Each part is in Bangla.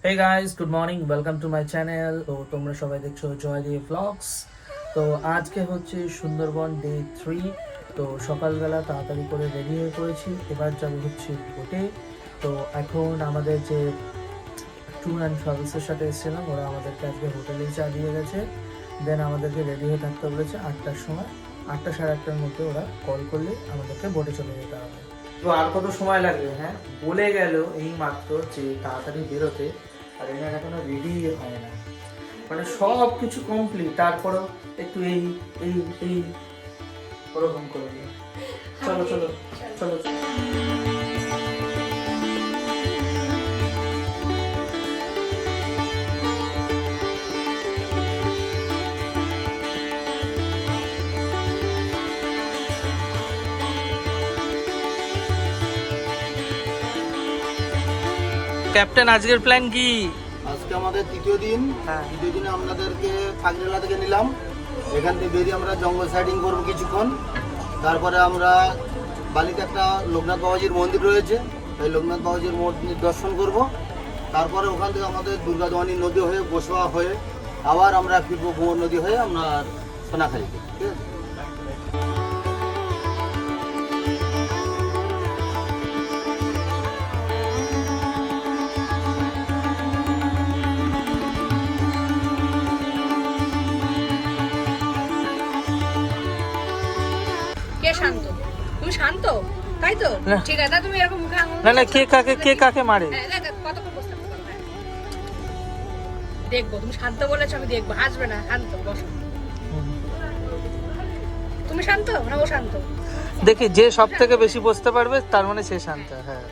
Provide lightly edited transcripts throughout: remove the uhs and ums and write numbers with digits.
Hey guys, good morning. Welcome to my channel. তো তোমরা সবাই দেখছো জয় দিয়ে vlogs. তো আজকে হচ্ছে সুন্দরবন ডে 3। তো সকালবেলা তাড়াতাড়ি করে রেডি হয়ে পড়েছি। এবার যাবো হচ্ছে বোটে। তো এখন আমাদের যে ট্যুর অ্যান্ড ট্রাভেলসের সাথে এসেছিলাম, ওরা আমাদেরকে আজকে হোটেলেই চা দিয়ে গেছে। দেন আমাদেরকে রেডি হয়ে থাকতে বলেছে 8টার সময়। 8টা সাড়ে 8টার মধ্যে ওরা কল করলে আমাদেরকে বোটে চলে যেতে হবে। তো আর কত সময় লাগবে? হ্যাঁ, বলে গেল এই মাত্র যে তাড়াতাড়ি বেরোতে, আর এনার এখনো রেডি হয় না। মানে সব কিছু কমপ্লিট, তারপরেও একটু এই এই এই ওরকম করে দিই। চলো চলো চলো চলো। ক্যাপ্টেন, আজকের প্ল্যান কি? আজকে আমাদের তৃতীয় দিন। হ্যাঁ। তৃতীয় দিনে আপনাদেরকে ফাগরেলা থেকে নিলাম। এখান থেকে বেরিয়ে আমরা জঙ্গল সাইডিং করবো কিছুক্ষণ। তারপরে আমরা বালিতে একটা লোকনাথ বাবাজির মন্দির রয়েছে, এই লোকনাথ বাবাজির মন্দির দর্শন করব। তারপরে ওখান থেকে আমাদের দুর্গাদোয়ানি নদী হয়ে গোসবা হয়ে আবার আমরা ফিরবো ভুয়র নদী হয়ে আমরা সোনাখালীতে। ঠিক আছে। কে শান্ত? তুমি শান্ত, তাই তো? না। ঠিক আছে, তুমি এরকম মুখে আঙুল না না, কে কাকে মারে? হ্যাঁ, দেখ কতক্ষণ বসে থাকতে পারবে। দেখবো, তুমি শান্ত বলেছো, আমি দেখবো। হাসবে না, শান্ত বসো। তুমি শান্ত না ও শান্ত? দেখি যে সব থেকে বেশি বসতে পারবে তার মানে সে শান্ত। হ্যাঁ,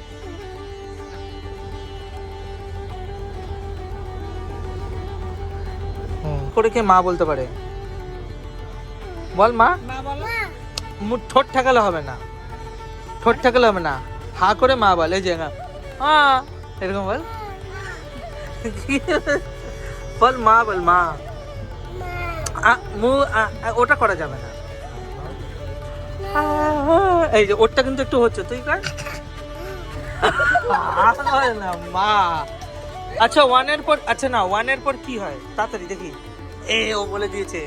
করে কে মা বলতে পারে? বল মা। মা বলো। ঠোঁট ঠেকালে হবে না, ঠোঁট ঠেকালে হবে না, হা করে মা বল। এই যে হ্যাঁ, এরকম বল। বল মা, বল মা। ওটা করা যাবে না। এই যে ওটা কিন্তু একটু হচ্ছে, তুই কর না মা। আচ্ছা ওয়ানের পর, আচ্ছা না, ওয়ানের পর কি হয় তাড়াতাড়ি দেখি। ও বলে দিয়েছে,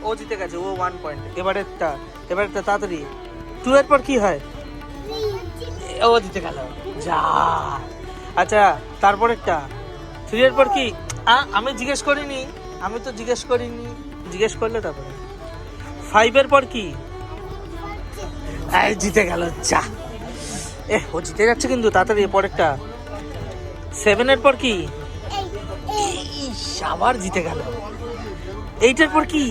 ও জিতে গেছে, ও 1 পয়েন্ট। এবারেরটা তাড়াতাড়ি। 2 এর পর কি হয়? ও জিতে গেল, যা। আচ্ছা তারপরেরটা 3 এর পর কি? আমি জিজ্ঞেস করিনি, আমি তো জিজ্ঞেস করিনি, জিজ্ঞেস করলে তারপরে। 5 এর পর কি? জিতে গেল, যা। ও জিতে যাচ্ছে কিন্তু, তাড়াতাড়ি পরেরটা। 7 এর পর কি? আবার জিতে গেল। 8 এর পর কি?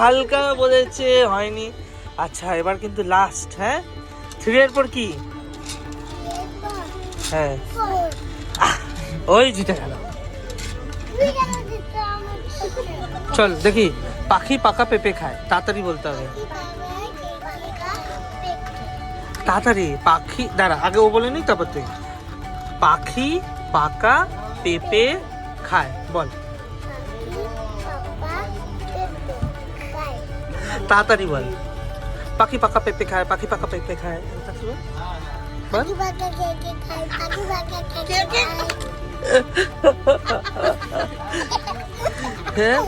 হালকা বলেছে, হয়নি। আচ্ছা এবার কিন্তু লাস্ট। হ্যাঁ, 3 এর পর কি? হ্যাঁ, ওই জিতে গেল। চল দেখি। পাখি পাকা পেঁপে খায়, তাড়াতাড়ি বলতে হবে। তাড়াতাড়ি। পাখি, দাঁড়া আগে ও বলে নি, তারপর তুই। পাখি পাকা পেঁপে খায়, বল তাড়াতাড়ি বল। পাখি পাকা পেঁপে খায়, পাখি পাকা পেঁপে খায়, বল। হ্যাঁ,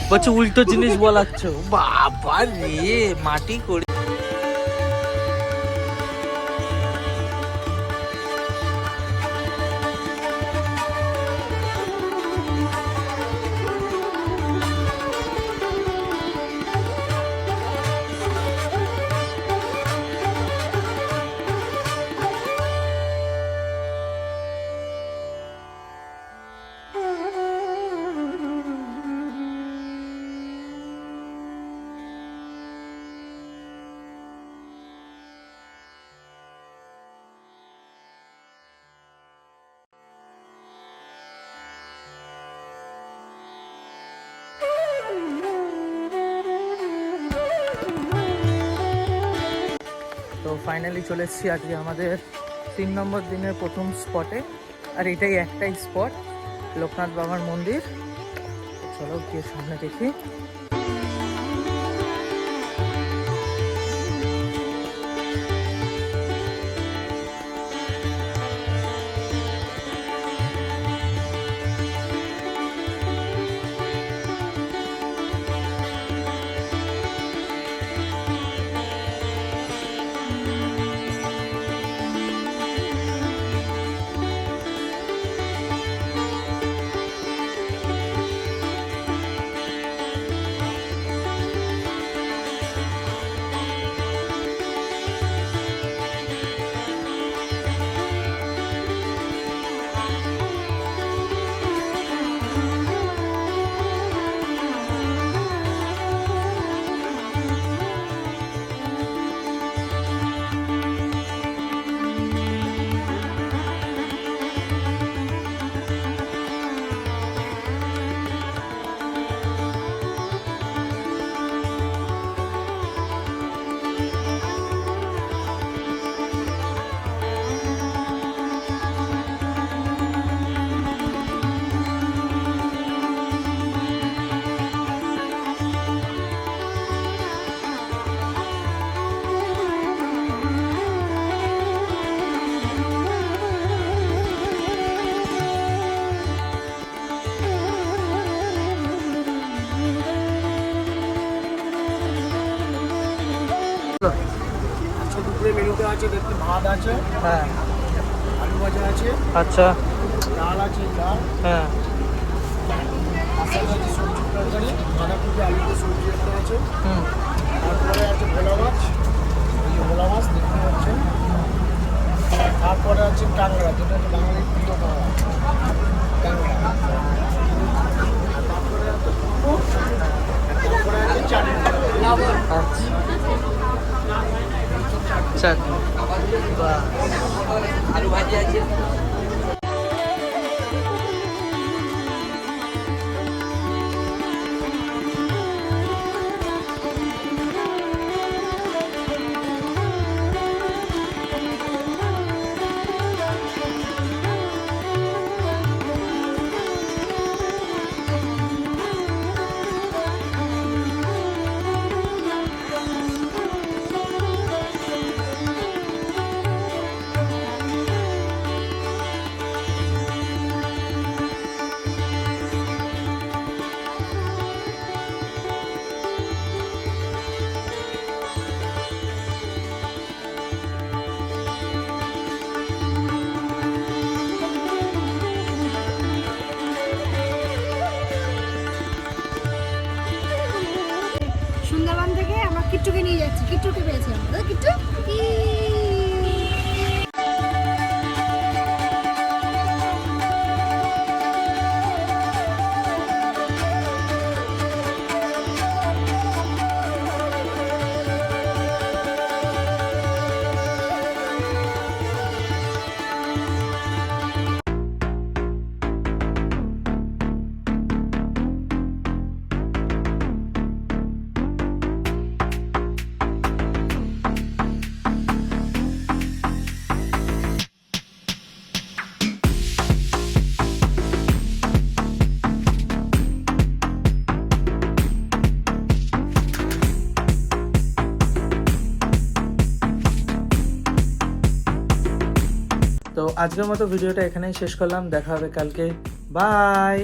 বলছে উল্টো জিনিস বলাচ্ছ। বাবা রে, মাটি করে। তো ফাইনালি চলে এসেছি আজকে আমাদের 3 নম্বর দিনের প্রথম স্পটে। আর এটাই একটাই স্পট, লোকনাথ বাবার মন্দির। চলো গিয়ে সামনে দেখি। আজকে দুপুরে মেনুতে আছে দেখতে ভাত আছে, হ্যাঁ আলু ভাজা আছে, আচ্ছা ডাল আছে, ডাল হ্যাঁ পাশে আছে সবজি তরকারি, বাঁধাকপি আলুতে সবজি একটা আছে, হুম তারপরে আছে ভোলা মাছ, এই যে ভোলা মাছ দেখতে পাচ্ছেন, তারপরে আছে টাংরা, যেটা হচ্ছে বাঙালির প্রিয় খাবার টাংরা, আর তারপরে আছে কুমড়ো, তারপরে আছে চাটনি। আচ্ছা আলু ভাজি আছে। সুন্দরবন থেকে আমরা কিট্টুকে নিয়ে যাচ্ছি, কিট্টুকে পেয়েছি আমরা, কিট্টু তো আজকের মতো ভিডিওটা এখানেই শেষ করলাম, দেখা হবে কালকে, বাই।